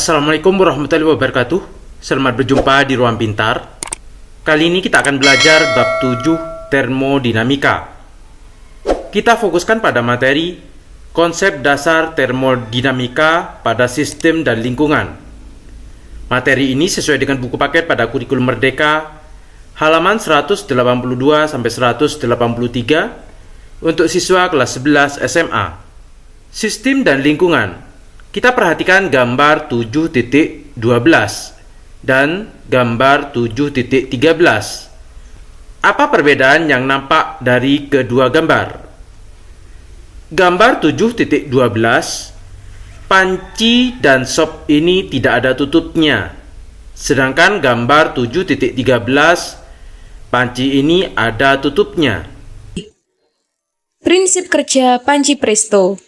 Assalamualaikum warahmatullahi wabarakatuh. Selamat berjumpa di Ruang Pintar. Kali ini kita akan belajar bab 7 termodinamika. Kita fokuskan pada materi konsep dasar termodinamika pada sistem dan lingkungan. Materi ini sesuai dengan buku paket pada kurikulum Merdeka halaman 182 sampai 183 untuk siswa kelas 11 SMA. Sistem dan lingkungan. Kita perhatikan gambar 7.12 dan gambar 7.13. Apa perbedaan yang nampak dari kedua gambar? Gambar 7.12, panci dan sop ini tidak ada tutupnya. Sedangkan gambar 7.13, panci ini ada tutupnya. Prinsip kerja panci presto.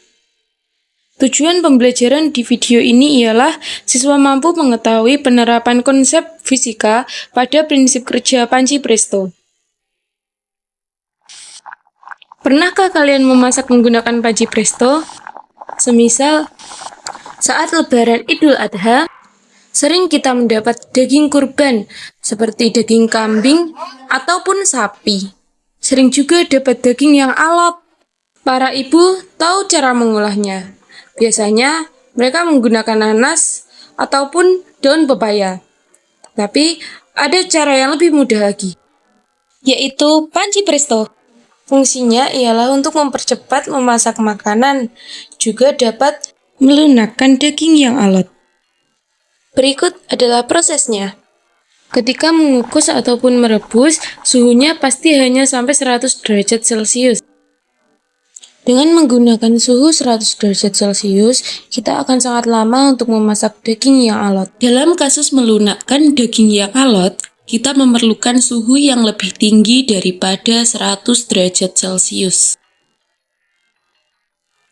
Tujuan pembelajaran di video ini ialah siswa mampu mengetahui penerapan konsep fisika pada prinsip kerja panci presto. Pernahkah kalian memasak menggunakan panci presto? Semisal, saat Lebaran Idul Adha, sering kita mendapat daging kurban seperti daging kambing ataupun sapi. Sering juga dapat daging yang alot. Para ibu tahu cara mengolahnya. Biasanya mereka menggunakan nanas ataupun daun pepaya. Tapi ada cara yang lebih mudah lagi, yaitu panci presto. Fungsinya ialah untuk mempercepat memasak makanan, juga dapat melunakkan daging yang alot. Berikut adalah prosesnya. Ketika mengukus ataupun merebus, suhunya pasti hanya sampai 100 derajat Celcius. Dengan menggunakan suhu 100 derajat Celcius, kita akan sangat lama untuk memasak daging yang alot. Dalam kasus melunakkan daging yang alot, kita memerlukan suhu yang lebih tinggi daripada 100 derajat Celcius.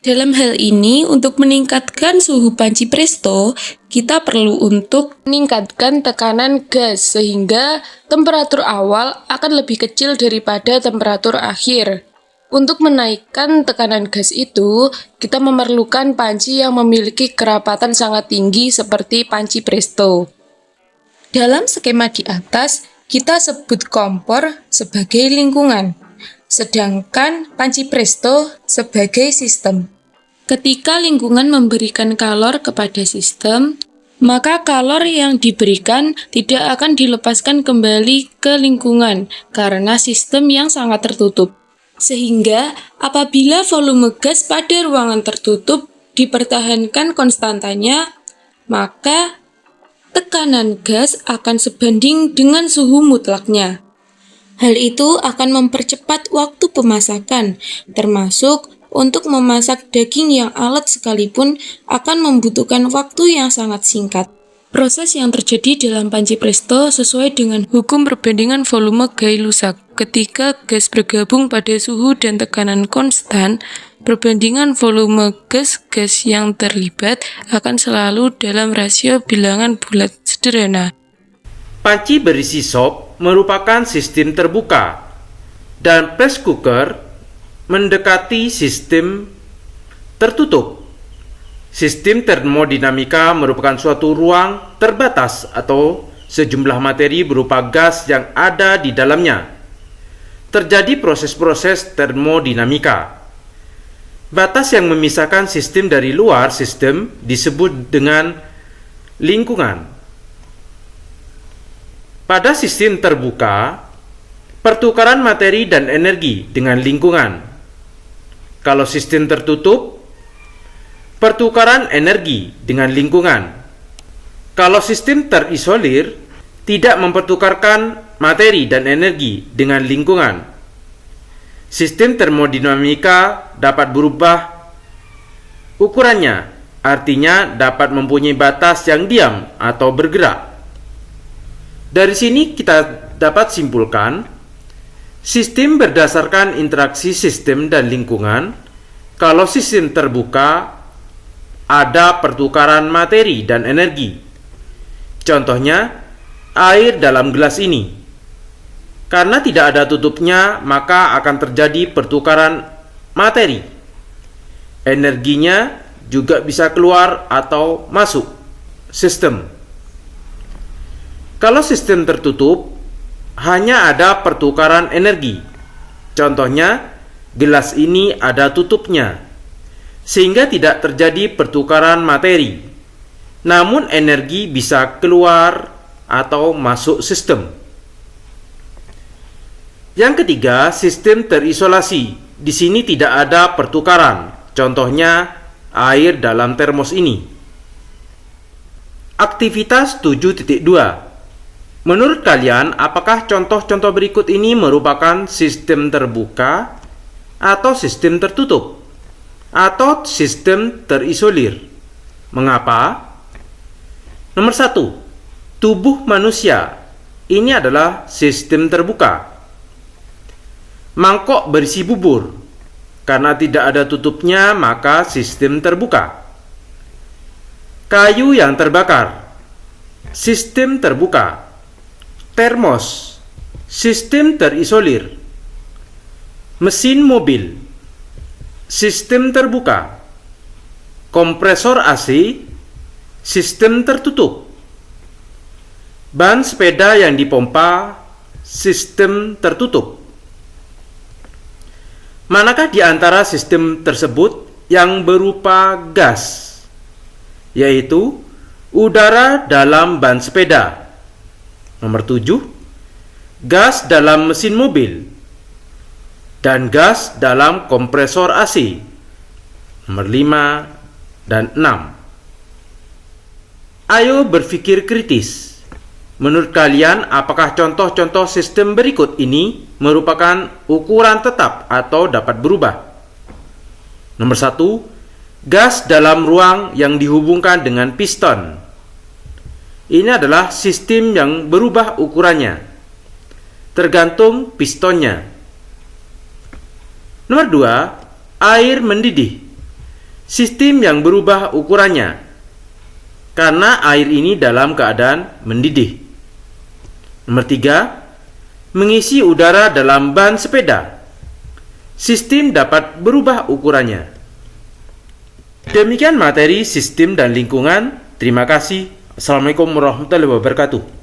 Dalam hal ini, untuk meningkatkan suhu panci presto, kita perlu untuk meningkatkan tekanan gas sehingga temperatur awal akan lebih kecil daripada temperatur akhir. Untuk menaikkan tekanan gas itu, kita memerlukan panci yang memiliki kerapatan sangat tinggi seperti panci presto. Dalam skema di atas, kita sebut kompor sebagai lingkungan, sedangkan panci presto sebagai sistem. Ketika lingkungan memberikan kalor kepada sistem, maka kalor yang diberikan tidak akan dilepaskan kembali ke lingkungan karena sistem yang sangat tertutup. Sehingga apabila volume gas pada ruangan tertutup dipertahankan konstantanya, maka tekanan gas akan sebanding dengan suhu mutlaknya. Hal itu akan mempercepat waktu pemasakan, termasuk untuk memasak daging yang alot sekalipun akan membutuhkan waktu yang sangat singkat. Proses yang terjadi dalam panci presto sesuai dengan hukum perbandingan volume Gay-Lussac. Ketika gas bergabung pada suhu dan tekanan konstan, perbandingan volume gas-gas yang terlibat akan selalu dalam rasio bilangan bulat sederhana. Panci berisi sop merupakan sistem terbuka dan press cooker mendekati sistem tertutup. Sistem termodinamika merupakan suatu ruang terbatas atau sejumlah materi berupa gas yang ada di dalamnya. Terjadi proses-proses termodinamika. Batas yang memisahkan sistem dari luar sistem disebut dengan lingkungan. Pada sistem terbuka, pertukaran materi dan energi dengan lingkungan. Kalau sistem tertutup, pertukaran energi dengan lingkungan. Kalau sistem terisolir, tidak mempertukarkan materi dan energi dengan lingkungan. Sistem termodinamika dapat berubah ukurannya, artinya dapat mempunyai batas yang diam atau bergerak. Dari sini kita dapat simpulkan, sistem berdasarkan interaksi sistem dan lingkungan. Kalau sistem terbuka, ada pertukaran materi dan energi. Contohnya, air dalam gelas ini. Karena tidak ada tutupnya, maka akan terjadi pertukaran materi. Energinya juga bisa keluar atau masuk. sistem. Kalau sistem tertutup, hanya ada pertukaran energi. Contohnya, gelas ini ada tutupnya, sehingga tidak terjadi pertukaran materi. Namun energi bisa keluar atau masuk sistem. Yang ketiga, sistem terisolasi. Di sini tidak ada pertukaran. Contohnya, air dalam termos ini. Aktivitas 7.2. Menurut kalian, apakah contoh-contoh berikut ini merupakan sistem terbuka atau sistem tertutup atau sistem terisolir? Mengapa? Nomor 1, tubuh manusia. Ini adalah sistem terbuka. Mangkok berisi bubur. Karena tidak ada tutupnya, maka sistem terbuka. Kayu yang terbakar, sistem terbuka. Termos, sistem terisolir. Mesin mobil, sistem terbuka. Kompresor AC, sistem tertutup. Ban sepeda yang dipompa, sistem tertutup. Manakah di antara sistem tersebut yang berupa gas? Yaitu udara dalam ban sepeda. Nomor 7, gas dalam mesin mobil dan gas dalam kompresor AC. Nomor 5 dan 6. Ayo berpikir kritis. Menurut kalian, apakah contoh-contoh sistem berikut ini merupakan ukuran tetap atau dapat berubah? Nomor 1, gas dalam ruang yang dihubungkan dengan piston. Ini adalah sistem yang berubah ukurannya, tergantung pistonnya. Nomor 2, air mendidih. Sistem yang berubah ukurannya, karena air ini dalam keadaan mendidih. Nomor 3, mengisi udara dalam ban sepeda. Sistem dapat berubah ukurannya. Demikian materi sistem dan lingkungan. Terima kasih. Assalamualaikum warahmatullahi wabarakatuh.